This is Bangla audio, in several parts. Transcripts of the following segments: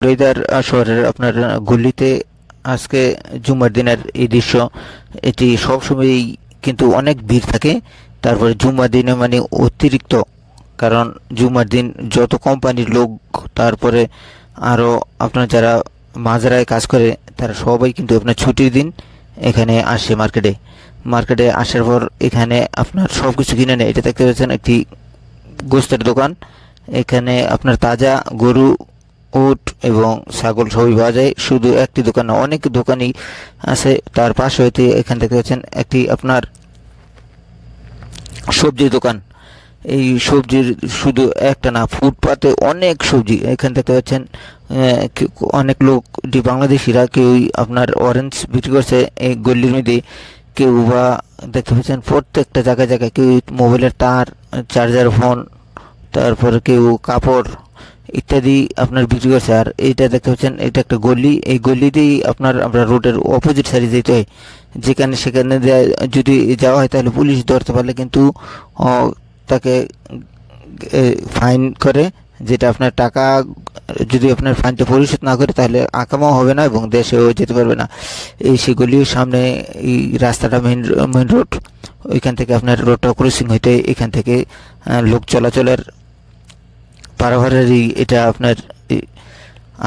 হরিদ্বার শহরের আপনার গলিতে আজকে জুম্মার দিনের এই দৃশ্য। এটি সবসময়ই কিন্তু অনেক ভিড় থাকে। তারপরে জুম্মার দিনে মানে অতিরিক্ত, কারণ জুম্মার দিন যত কোম্পানির লোক, তারপরে আরও আপনার যারা মাজরায় কাজ করে তারা সবাই কিন্তু আপনার ছুটির দিন এখানে আসে মার্কেটে। মার্কেটে আসার পর এখানে আপনার সব কিছু কিনে নেয়। এটা দেখতে পাচ্ছেন একটি গোস্তের দোকান। এখানে আপনার তাজা গরু, উট এবং ছাগল সবই পাওয়া যায়। শুধু একটি দোকান না, অনেক দোকানই আছে। তার পাশে হইতে এখানে দেখতে পাচ্ছেন একটি আপনার সবজির দোকান। এই সবজির শুধু একটা না, ফুটপাতে অনেক সবজি এখানে দেখতে পাচ্ছেন। অনেক লোক বাংলাদেশিরা কেউ আপনার অরেঞ্জ বিক্রি করছে এই গল্লির মধ্যে, কেউ বা দেখতে পাচ্ছেন প্রত্যেকটা জায়গায় জায়গায় কেউ মোবাইলের তার, চার্জার, ফোন, তারপরে কেউ কাপড় ইত্যাদি আপনার বিক্রি করছে। আর এইটা দেখতে পাচ্ছেন, এটা একটা গলি। এই গলিতেই আপনার আমরা রোডের অপোজিট সাইডে যেতে হয়। যেখানে সেখানে যদি যাওয়া হয় তাহলে পুলিশ ধরতে পারলে কিন্তু তাকে ফাইন করে, যেটা আপনার টাকা যদি আপনার ফাইনটা পরিশোধ না করে তাহলে আকামাও হবে না এবং দেশেও যেতে পারবে না। এই সেগুলির সামনে এই রাস্তাটা মেন রোড। ওইখান থেকে আপনার রোডটা ক্রসিং হইতে এখান থেকে লোক চলাচলের পারাভারেরই এটা আপনার।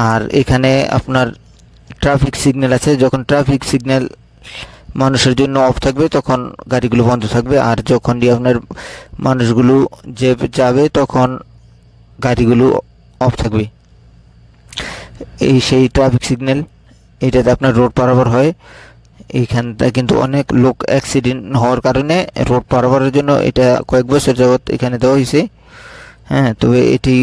আর এখানে আপনার ট্রাফিক সিগন্যাল আছে। যখন ট্রাফিক সিগন্যাল মানুষের জন্য অফ থাকবে তখন গাড়িগুলো বন্ধ থাকবে, আর যখনই আপনার মানুষগুলো যে যাবে তখন গাড়িগুলো অফ থাকবে। এই সেই ট্রাফিক সিগন্যাল, এটাতে আপনার রোড পারাপার হয়। এইখানটা কিন্তু অনেক লোক অ্যাক্সিডেন্ট হওয়ার কারণে রোড পারাপারের জন্য এটা কয়েক বছর যাবৎ এখানে দেওয়া হয়েছে। হ্যাঁ, তবে এটি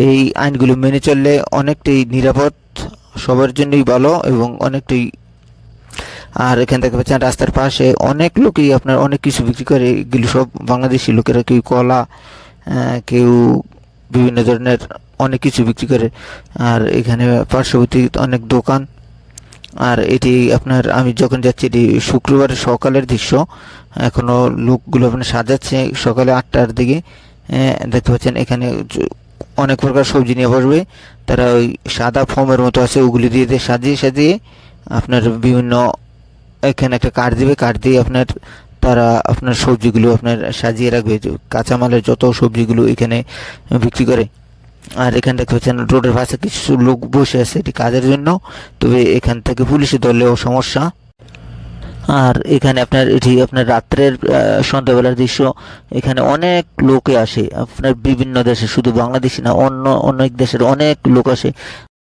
এই আইনগুলো মেনে চললে অনেকটাই নিরাপদ, সবার জন্যই ভালো এবং অনেকটাই। আর এখান থেকে পাচ্ছেন রাস্তার পাশে অনেক লোকই আপনার অনেক কিছু বিক্রি করে। এগুলো সব বাংলাদেশি লোকেরা, কেউ কলা, কেউ বিভিন্ন ধরনের অনেক কিছু বিক্রি করে। আর এখানে পার্শ্ববর্তী অনেক দোকান। আর এটি আপনার, আমি যখন যাচ্ছি, এটি শুক্রবারের সকালের দৃশ্য। এখনো লোকগুলো আপনার সাজাচ্ছে সকালে 8টার দিকে। দেখতে পাচ্ছেন এখানে অনেক প্রকার সবজি নিয়ে বসবে। তারা ওই সাদা ফোমের মতো আছে, ওগুলি দিয়ে সাজিয়ে সাজিয়ে আপনার বিভিন্ন, এখানে একটা কার্ড দিবে, কার্ড দিয়ে আপনার তারা আপনার সবজিগুলো আপনার সাজিয়ে রাখবে। কাঁচামালের যত সবজিগুলো এখানে বিক্রি করে। আর এখান দেখতে পাচ্ছেন রোডের পাশে কিছু লোক বসে আছে এটি কাজের জন্য, তবে এখান থেকে পুলিশে ধরলেও সমস্যা। আর এখানে আপনার এটি আপনার রাত্রের সন্ধ্যাবেলার দৃশ্য। এখানে অনেক লোকে আসে আপনার বিভিন্ন দেশে, শুধু বাংলাদেশি না, অন্য অনেক দেশের অনেক লোক আসে।